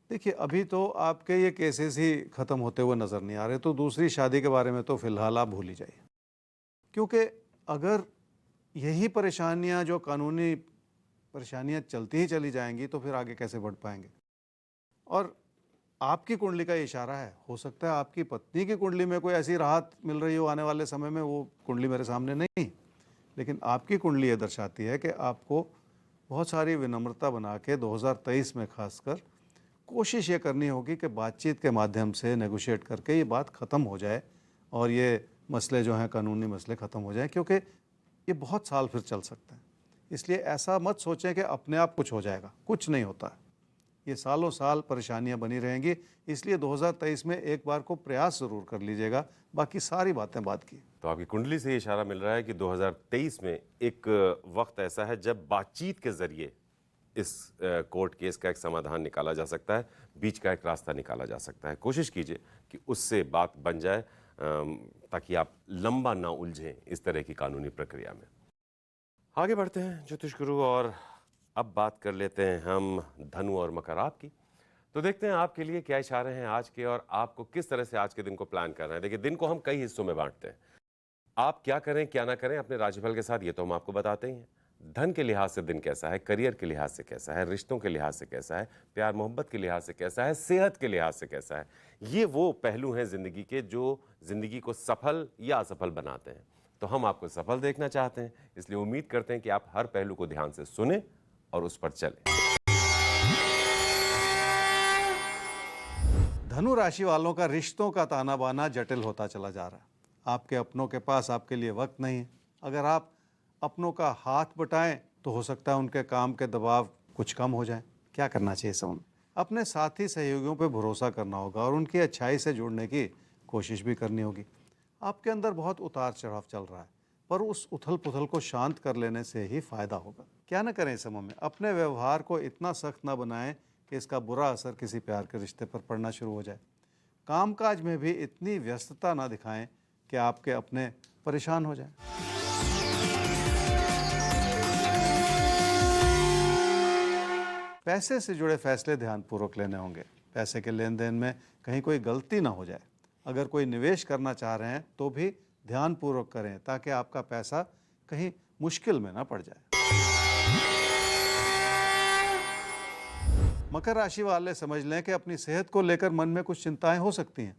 देखिए, अभी तो आपके ये केसेस ही ख़त्म होते हुए नज़र नहीं आ रहे, तो दूसरी शादी के बारे में तो फ़िलहाल आप भूल ही जाइए। क्योंकि अगर यही परेशानियां, जो कानूनी परेशानियां चलती ही चली जाएंगी, तो फिर आगे कैसे बढ़ पाएंगे। और आपकी कुंडली का इशारा है, हो सकता है आपकी पत्नी की कुंडली में कोई ऐसी राहत मिल रही हो आने वाले समय में, वो कुंडली मेरे सामने नहीं, लेकिन आपकी कुंडली ये दर्शाती है कि आपको बहुत सारी विनम्रता बना के 2023 में खासकर कोशिश ये करनी होगी कि बातचीत के माध्यम से नेगोशिएट करके ये बात ख़त्म हो जाए, और ये मसले जो हैं कानूनी मसले ख़त्म हो जाएं, क्योंकि ये बहुत साल फिर चल सकते हैं। इसलिए ऐसा मत सोचें कि अपने आप कुछ हो जाएगा, कुछ नहीं होता है। ये सालों साल परेशानियां बनी रहेंगी। इसलिए 2023 में एक बार को प्रयास ज़रूर कर लीजिएगा, बाकी सारी बातें बाद की। तो आपकी कुंडली से ये इशारा मिल रहा है कि 2023 में एक वक्त ऐसा है जब बातचीत के जरिए इस कोर्ट केस का एक समाधान निकाला जा सकता है, बीच का एक रास्ता निकाला जा सकता है। कोशिश कीजिए कि उससे बात बन जाए, ताकि आप लंबा ना उलझें इस तरह की कानूनी प्रक्रिया में। आगे बढ़ते हैं ज्योतिष गुरु, और अब बात कर लेते हैं हम धनु और मकर आपकी। तो देखते हैं आपके लिए क्या इशारे हैं आज के, और आपको किस तरह से आज के दिन को प्लान करना है। देखिए, दिन को हम कई हिस्सों में बांटते हैं। आप क्या करें क्या ना करें अपने राशिफल के साथ, ये तो हम आपको बताते ही हैं। धन के लिहाज से दिन कैसा है, करियर के लिहाज से कैसा है, रिश्तों के लिहाज से कैसा है, प्यार मोहब्बत के लिहाज से कैसा है, सेहत के लिहाज से कैसा है, ये वो पहलू हैं जिंदगी के जो जिंदगी को सफल या असफल बनाते हैं। तो हम आपको सफल देखना चाहते हैं, इसलिए उम्मीद करते हैं कि आप हर पहलू को ध्यान से सुने और उस पर चलें। धनु राशि वालों का रिश्तों का ताना बाना जटिल होता चला जा रहा है। आपके अपनों के पास आपके लिए वक्त नहीं है। अगर आप अपनों का हाथ बटाएं तो हो सकता है उनके काम के दबाव कुछ कम हो जाए। क्या करना चाहिए समझ? अपने साथी सहयोगियों पर भरोसा करना होगा और उनकी अच्छाई से जुड़ने की कोशिश भी करनी होगी। आपके अंदर बहुत उतार चढ़ाव चल रहा है, पर उस उथल पुथल को शांत कर लेने से ही फायदा होगा। क्या न करें इस समय में? अपने व्यवहार को इतना सख्त ना बनाएं कि इसका बुरा असर किसी प्यार के रिश्ते पर पड़ना शुरू हो जाए। कामकाज में भी इतनी व्यस्तता ना दिखाएं कि आपके अपने परेशान हो जाएं। पैसे से जुड़े फैसले ध्यानपूर्वक लेने होंगे। पैसे के लेन देन में कहीं कोई गलती ना हो जाए। अगर कोई निवेश करना चाह रहे हैं तो भी ध्यानपूर्वक करें ताकि आपका पैसा कहीं मुश्किल में ना पड़ जाए। मकर राशि वाले समझ लें कि अपनी सेहत को लेकर मन में कुछ चिंताएं हो सकती हैं,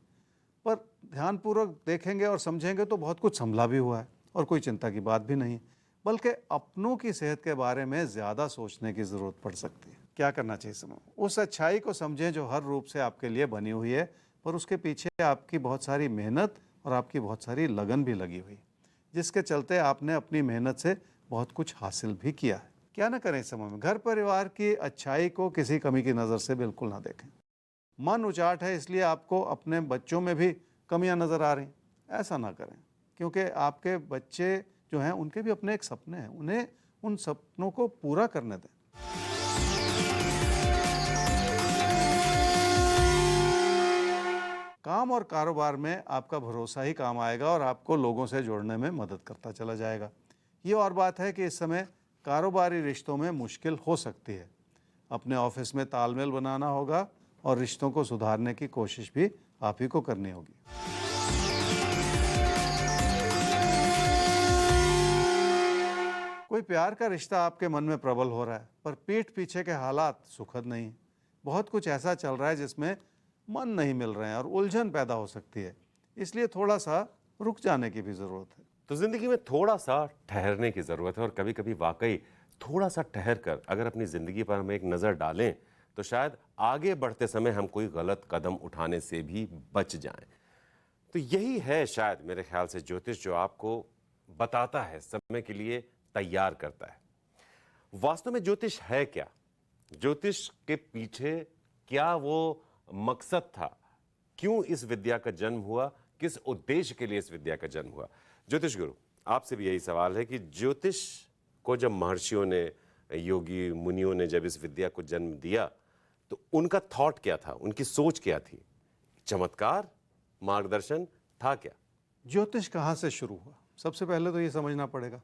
पर ध्यानपूर्वक देखेंगे और समझेंगे तो बहुत कुछ संभला भी हुआ है और कोई चिंता की बात भी नहीं, बल्कि अपनों की सेहत के बारे में ज़्यादा सोचने की ज़रूरत पड़ सकती है। क्या करना चाहिए समय? उस अच्छाई को समझें जो हर रूप से आपके लिए बनी हुई है, पर उसके पीछे आपकी बहुत सारी मेहनत और आपकी बहुत सारी लगन भी लगी हुई, जिसके चलते आपने अपनी मेहनत से बहुत कुछ हासिल भी किया है। क्या ना करें इस समय में? घर परिवार की अच्छाई को किसी कमी की नज़र से बिल्कुल ना देखें। मन उचाट है इसलिए आपको अपने बच्चों में भी कमियां नज़र आ रही, ऐसा ना करें, क्योंकि आपके बच्चे जो हैं उनके भी अपने एक सपने हैं, उन्हें उन सपनों को पूरा करने दें। काम और कारोबार में आपका भरोसा ही काम आएगा और आपको लोगों से जोड़ने में मदद करता चला जाएगा। ये और बात है कि इस समय कारोबारी रिश्तों में मुश्किल हो सकती है। अपने ऑफिस में तालमेल बनाना होगा और रिश्तों को सुधारने की कोशिश भी आप ही को करनी होगी। कोई प्यार का रिश्ता आपके मन में प्रबल हो रहा है, पर पीठ पीछे के हालात सुखद नहीं। बहुत कुछ ऐसा चल रहा है जिसमें मन नहीं मिल रहे हैं और उलझन पैदा हो सकती है, इसलिए थोड़ा सा रुक जाने की भी ज़रूरत है। तो जिंदगी में थोड़ा सा ठहरने की जरूरत है और कभी कभी वाकई थोड़ा सा ठहर कर अगर अपनी जिंदगी पर हम एक नजर डालें तो शायद आगे बढ़ते समय हम कोई गलत कदम उठाने से भी बच जाएं। तो यही है शायद मेरे ख्याल से ज्योतिष जो आपको बताता है, समय के लिए तैयार करता है। वास्तव में ज्योतिष है क्या? ज्योतिष के पीछे क्या वो मकसद था? क्यों इस विद्या का जन्म हुआ? किस उद्देश्य के लिए इस विद्या का जन्म हुआ? ज्योतिष गुरु, आपसे भी यही सवाल है कि ज्योतिष को जब महर्षियों ने, योगी मुनियों ने जब इस विद्या को जन्म दिया तो उनका थॉट क्या था, उनकी सोच क्या थी? चमत्कार, मार्गदर्शन था क्या? ज्योतिष कहाँ से शुरू हुआ? सबसे पहले तो ये समझना पड़ेगा,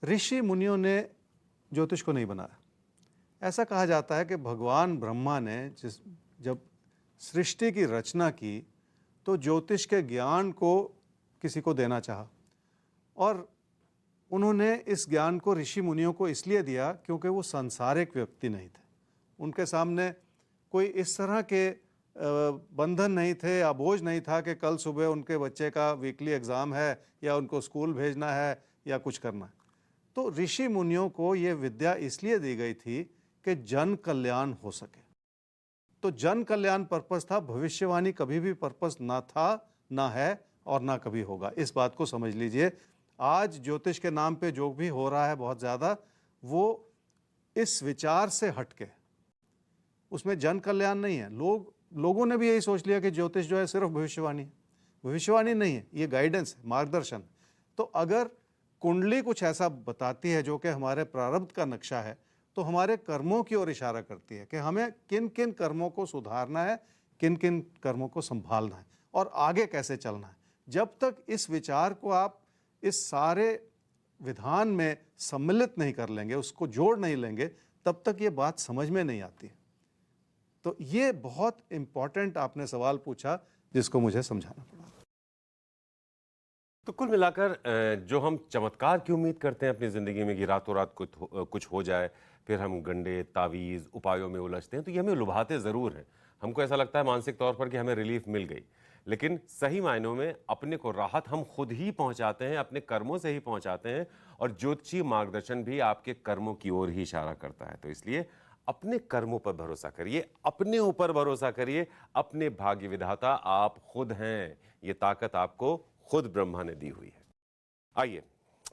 ऋषि मुनियों ने ज्योतिष को नहीं बनाया। ऐसा कहा जाता है कि भगवान ब्रह्मा ने जब सृष्टि की रचना की तो ज्योतिष के ज्ञान को किसी को देना चाहा और उन्होंने इस ज्ञान को ऋषि मुनियों को इसलिए दिया क्योंकि वो सांसारिक व्यक्ति नहीं थे। उनके सामने कोई इस तरह के बंधन नहीं थे या बोझ नहीं था कि कल सुबह उनके बच्चे का वीकली एग्ज़ाम है या उनको स्कूल भेजना है या कुछ करना है। तो ऋषि मुनियों को ये विद्या इसलिए दी गई थी कि जन कल्याण हो सके। तो जन कल्याण पर्पस था, भविष्यवाणी कभी भी पर्पस ना था, ना है और ना कभी होगा। इस बात को समझ लीजिए। आज ज्योतिष के नाम पे जो भी हो रहा है बहुत ज़्यादा, वो इस विचार से हटके, उसमें जन कल्याण नहीं है। लोगों ने भी यही सोच लिया कि ज्योतिष जो है सिर्फ भविष्यवाणी है। भविष्यवाणी नहीं है, ये गाइडेंस है, मार्गदर्शन। तो अगर कुंडली कुछ ऐसा बताती है जो कि हमारे प्रारब्ध का नक्शा है, तो हमारे कर्मों की ओर इशारा करती है कि हमें किन किन कर्मों को सुधारना है, किन किन कर्मों को संभालना है और आगे कैसे चलना है। जब तक इस विचार को आप इस सारे विधान में सम्मिलित नहीं कर लेंगे, उसको जोड़ नहीं लेंगे, तब तक ये बात समझ में नहीं आती। तो ये बहुत इंपॉर्टेंट आपने सवाल पूछा जिसको मुझे समझाना पड़ा। तो कुल मिलाकर जो हम चमत्कार की उम्मीद करते हैं अपनी ज़िंदगी में कि रातों रात कुछ हो जाए, फिर हम गंडे तावीज़ उपायों में उलझते हैं, तो ये हमें लुभाते ज़रूर हैं। हमको ऐसा लगता है मानसिक तौर पर कि हमें रिलीफ मिल गई, लेकिन सही मायनों में अपने को राहत हम खुद ही पहुंचाते हैं, अपने कर्मों से ही पहुंचाते हैं। और ज्योतिषीय मार्गदर्शन भी आपके कर्मों की ओर ही इशारा करता है। तो इसलिए अपने कर्मों पर भरोसा करिए, अपने ऊपर भरोसा करिए। अपने भाग्य विधाता आप खुद हैं। ये ताकत आपको खुद ब्रह्मा ने दी हुई है। आइए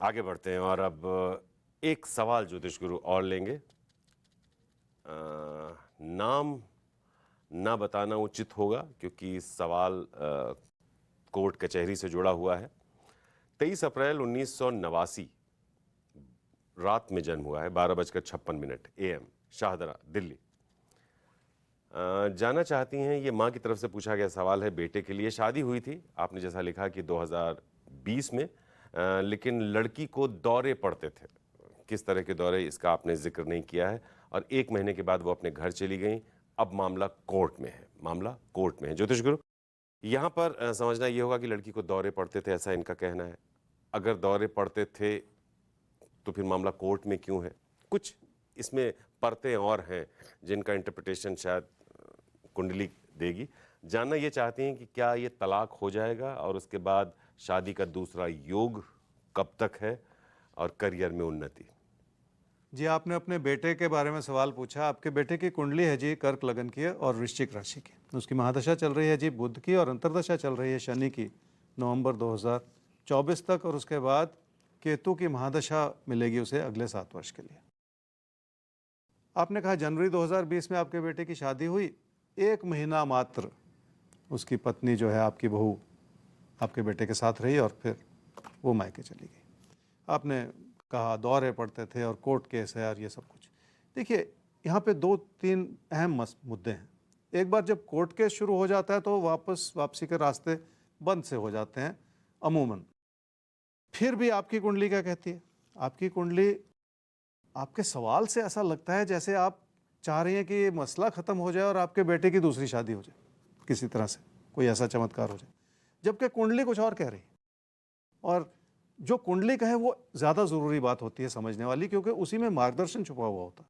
आगे बढ़ते हैं और अब एक सवाल ज्योतिष गुरु और लेंगे। नाम ना बताना उचित होगा क्योंकि सवाल कोर्ट कचहरी से जुड़ा हुआ है। 23 अप्रैल 1989 रात में जन्म हुआ है, 12:56 AM, शाहदरा, दिल्ली। जानना चाहती हैं, ये माँ की तरफ से पूछा गया सवाल है। बेटे के लिए शादी हुई थी, आपने जैसा लिखा कि 2020 में, लेकिन लड़की को दौरे पड़ते थे। किस तरह के दौरे इसका आपने जिक्र नहीं किया है। और 1 महीने के बाद वो अपने घर चली गई। अब मामला कोर्ट में है, मामला कोर्ट में है। ज्योतिष गुरु, यहाँ पर समझना ये होगा कि लड़की को दौरे पड़ते थे, ऐसा इनका कहना है। अगर दौरे पड़ते थे तो फिर मामला कोर्ट में क्यों है? कुछ इसमें परतें और हैं जिनका इंटरप्रिटेशन शायद कुंडली देगी। जानना ये चाहती हैं कि क्या ये तलाक हो जाएगा और उसके बाद शादी का दूसरा योग कब तक है और करियर में उन्नति। जी, आपने अपने बेटे के बारे में सवाल पूछा। आपके बेटे की कुंडली है जी कर्क लगन की है और वृश्चिक राशि की। उसकी महादशा चल रही है जी बुध की और अंतर्दशा चल रही है शनि की नवंबर 2024 तक, और उसके बाद केतु की महादशा मिलेगी उसे अगले 7 वर्ष के लिए। आपने कहा जनवरी 2020 में आपके बेटे की शादी हुई, 1 महीना मात्र उसकी पत्नी जो है आपकी बहू आपके बेटे के साथ रही और फिर वो मायके चली गई। आपने कहा दौरे पड़ते थे और कोर्ट केस है और ये सब कुछ। देखिए, यहाँ पे 2-3 अहम मुद्दे हैं। एक बार जब कोर्ट केस शुरू हो जाता है तो वापसी के रास्ते बंद से हो जाते हैं अमूमन। फिर भी आपकी कुंडली क्या कहती है? आपकी कुंडली, आपके सवाल से ऐसा लगता है जैसे आप चाह रही हैं कि ये मसला ख़त्म हो जाए और आपके बेटे की दूसरी शादी हो जाए, किसी तरह से कोई ऐसा चमत्कार हो जाए, जबकि कुंडली कुछ और कह रही है। और जो कुंडली कहे वो ज़्यादा ज़रूरी बात होती है समझने वाली, क्योंकि उसी में मार्गदर्शन छुपा हुआ होता है।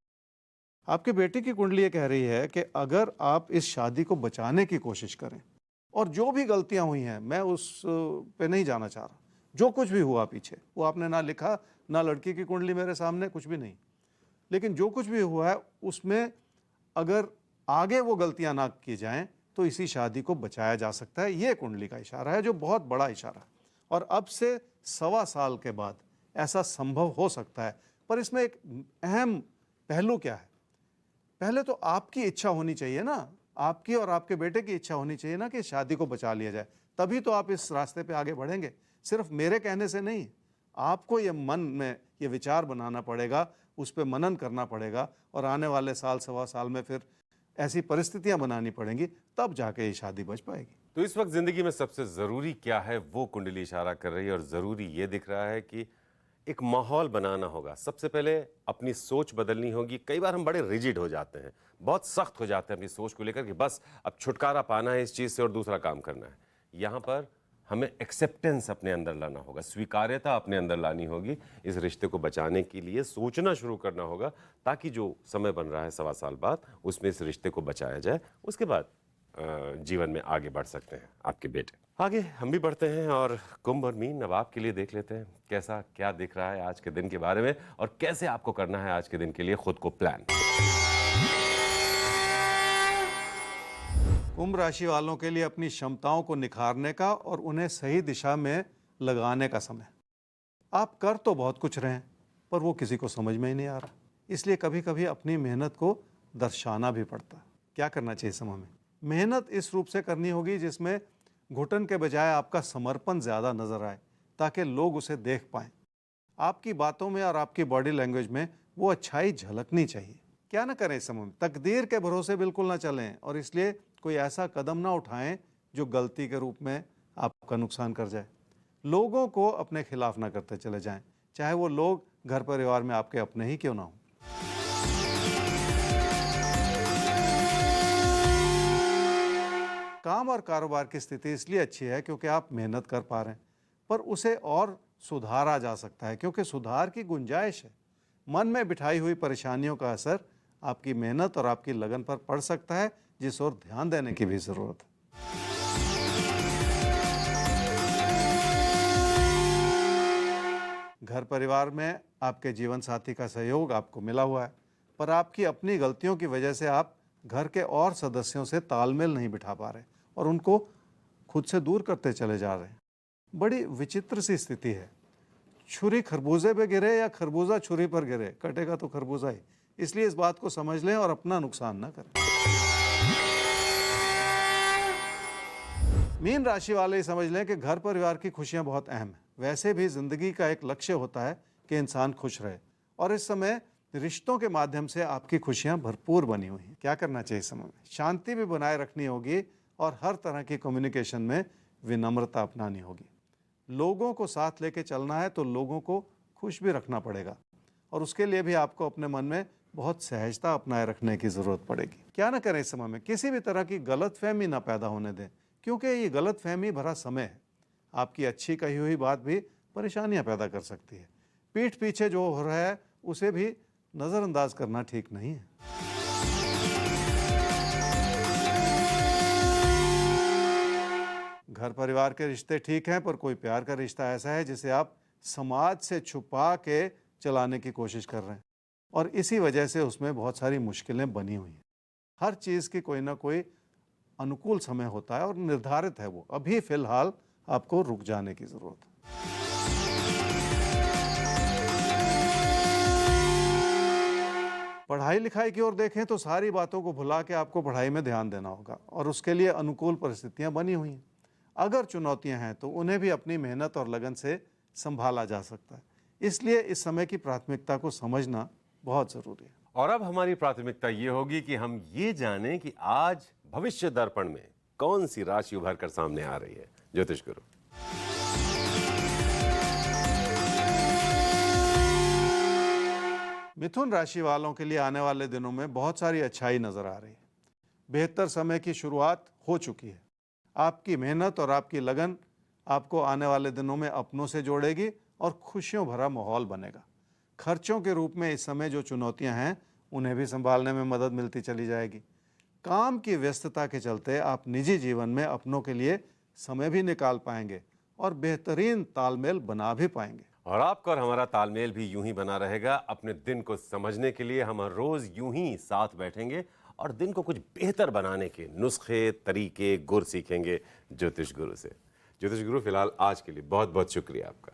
आपके बेटे की कुंडली ये कह रही है कि अगर आप इस शादी को बचाने की कोशिश करें, और जो भी गलतियां हुई हैं मैं उस पे नहीं जाना चाह रहा, जो कुछ भी हुआ पीछे वो आपने ना लिखा, ना लड़की की कुंडली मेरे सामने, कुछ भी नहीं, लेकिन जो कुछ भी हुआ है उसमें अगर आगे वो गलतियां ना की जाएं तो इसी शादी को बचाया जा सकता है। ये कुंडली का इशारा है, जो बहुत बड़ा इशारा है, और अब से 1.25 साल के बाद ऐसा संभव हो सकता है। पर इसमें एक अहम पहलू क्या है? पहले तो आपकी इच्छा होनी चाहिए ना, आपकी और आपके बेटे की इच्छा होनी चाहिए ना कि शादी को बचा लिया जाए, तभी तो आप इस रास्ते पे आगे बढ़ेंगे। सिर्फ मेरे कहने से नहीं, आपको ये मन में ये विचार बनाना पड़ेगा, उस पर मनन करना पड़ेगा, और आने वाले साल 1.25 साल में फिर ऐसी परिस्थितियां बनानी पड़ेंगी, तब जाके ये शादी बच पाएगी। तो इस वक्त जिंदगी में सबसे जरूरी क्या है वो कुंडली इशारा कर रही है, और जरूरी ये दिख रहा है कि एक माहौल बनाना होगा। सबसे पहले अपनी सोच बदलनी होगी। कई बार हम बड़े रिजिड हो जाते हैं, बहुत सख्त हो जाते हैं अपनी सोच को लेकर कि बस अब छुटकारा पाना है इस चीज से और दूसरा काम करना है। यहाँ पर हमें एक्सेप्टेंस अपने अंदर लाना होगा, स्वीकार्यता अपने अंदर लानी होगी। इस रिश्ते को बचाने के लिए सोचना शुरू करना होगा, ताकि जो समय बन रहा है 1.25 साल बाद, उसमें इस रिश्ते को बचाया जाए। उसके बाद जीवन में आगे बढ़ सकते हैं आपके बेटे। आगे हम भी बढ़ते हैं और कुंभ और मीन अब आपके लिए देख लेते हैं कैसा क्या दिख रहा है आज के दिन के बारे में, और कैसे आपको करना है आज के दिन के लिए खुद को प्लान। कुंभ राशि वालों के लिए अपनी क्षमताओं को निखारने का और उन्हें सही दिशा में लगाने का समय। आप कर तो बहुत कुछ रहे हैं, पर वो किसी को समझ में ही नहीं आ रहा, इसलिए कभी कभी अपनी मेहनत को दर्शाना भी पड़ता है। क्या करना चाहिए समय में? मेहनत इस रूप से करनी होगी जिसमें घुटन के बजाय आपका समर्पण ज़्यादा नजर आए, ताकि लोग उसे देख पाएं। आपकी बातों में और आपकी बॉडी लैंग्वेज में वो अच्छाई झलकनी चाहिए। क्या ना करें इस समय में? तकदीर के भरोसे बिल्कुल ना चलें, और इसलिए कोई ऐसा कदम ना उठाएं जो गलती के रूप में आपका नुकसान कर जाए। लोगों को अपने खिलाफ ना करते चले जाएं, चाहे वो लोग घर परिवार में आपके अपने ही क्यों ना हों। काम और कारोबार की स्थिति इसलिए अच्छी है क्योंकि आप मेहनत कर पा रहे हैं, पर उसे और सुधारा जा सकता है क्योंकि सुधार की गुंजाइश है। मन में बिठाई हुई परेशानियों का असर आपकी मेहनत और आपकी लगन पर पड़ सकता है, जिस ओर ध्यान देने की भी जरूरत है। घर परिवार में आपके जीवन साथी का सहयोग आपको मिला हुआ है, पर आपकी अपनी गलतियों की वजह से आप घर के और सदस्यों से तालमेल नहीं बिठा पा रहे और उनको खुद से दूर करते चले जा रहे हैं। बड़ी विचित्र सी स्थिति है। छुरी खरबूजे पे गिरे या खरबूजा छुरी पर गिरे, कटेगा तो खरबूजा ही। इसलिए इस बात को समझ लें और अपना नुकसान ना करें। मीन राशि वाले समझ लें कि घर परिवार की खुशियां बहुत अहम है। वैसे भी जिंदगी का एक लक्ष्य होता है कि इंसान खुश रहे, और इस समय रिश्तों के माध्यम से आपकी खुशियां भरपूर बनी हुई हैं। क्या करना चाहिए इस समय में? शांति भी बनाए रखनी होगी और हर तरह की कम्युनिकेशन में विनम्रता अपनानी होगी। लोगों को साथ लेके चलना है तो लोगों को खुश भी रखना पड़ेगा, और उसके लिए भी आपको अपने मन में बहुत सहजता अपनाए रखने की ज़रूरत पड़ेगी। क्या ना करें इस समय में? किसी भी तरह की गलतफहमी ना पैदा होने दें, क्योंकि ये गलतफहमी भरा समय है। आपकी अच्छी कही हुई बात भी परेशानियां पैदा कर सकती है। पीठ पीछे जो हो रहा है उसे भी नज़रअंदाज करना ठीक नहीं है। घर परिवार के रिश्ते ठीक हैं, पर कोई प्यार का रिश्ता ऐसा है जिसे आप समाज से छुपा के चलाने की कोशिश कर रहे हैं, और इसी वजह से उसमें बहुत सारी मुश्किलें बनी हुई हैं। हर चीज़ की कोई ना कोई अनुकूल समय होता है और निर्धारित है वो। अभी फ़िलहाल आपको रुक जाने की ज़रूरत है। पढ़ाई लिखाई की ओर देखें तो सारी बातों को भुला के आपको पढ़ाई में ध्यान देना होगा, और उसके लिए अनुकूल परिस्थितियां बनी हुई हैं। अगर चुनौतियां हैं तो उन्हें भी अपनी मेहनत और लगन से संभाला जा सकता है। इसलिए इस समय की प्राथमिकता को समझना बहुत ज़रूरी है। और अब हमारी प्राथमिकता ये होगी कि हम ये जानें कि आज भविष्य दर्पण में कौन सी राशि उभर कर सामने आ रही है। ज्योतिष गुरु। मिथुन राशि वालों के लिए आने वाले दिनों में बहुत सारी अच्छाई नजर आ रही है। बेहतर समय की शुरुआत हो चुकी है। आपकी मेहनत और आपकी लगन आपको आने वाले दिनों में अपनों से जोड़ेगी और खुशियों भरा माहौल बनेगा। खर्चों के रूप में इस समय जो चुनौतियां हैं उन्हें भी संभालने में मदद मिलती चली जाएगी। काम की व्यस्तता के चलते आप निजी जीवन में अपनों के लिए समय भी निकाल पाएंगे और बेहतरीन तालमेल बना भी पाएंगे। और आपका और हमारा तालमेल भी यूं ही बना रहेगा। अपने दिन को समझने के लिए हम हर रोज यूं ही साथ बैठेंगे और दिन को कुछ बेहतर बनाने के नुस्खे, तरीके, गुर सीखेंगे ज्योतिष गुरु से। ज्योतिष गुरु, फिलहाल आज के लिए बहुत बहुत शुक्रिया आपका।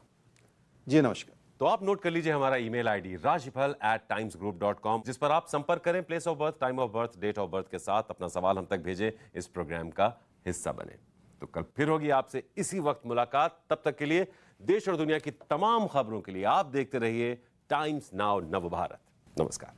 जी नमस्कार। तो आप नोट कर लीजिए हमारा ईमेल आईडी rashifal@timesgroup.com, जिस पर आप संपर्क करें, place of birth, time of birth, date of birth के साथ अपना सवाल हम तक भेजें, इस प्रोग्राम का हिस्सा बने। तो कल फिर होगी आपसे इसी वक्त मुलाकात। तब तक के लिए देश और दुनिया की तमाम खबरों के लिए आप देखते रहिए टाइम्स नाउ नवभारत। नमस्कार।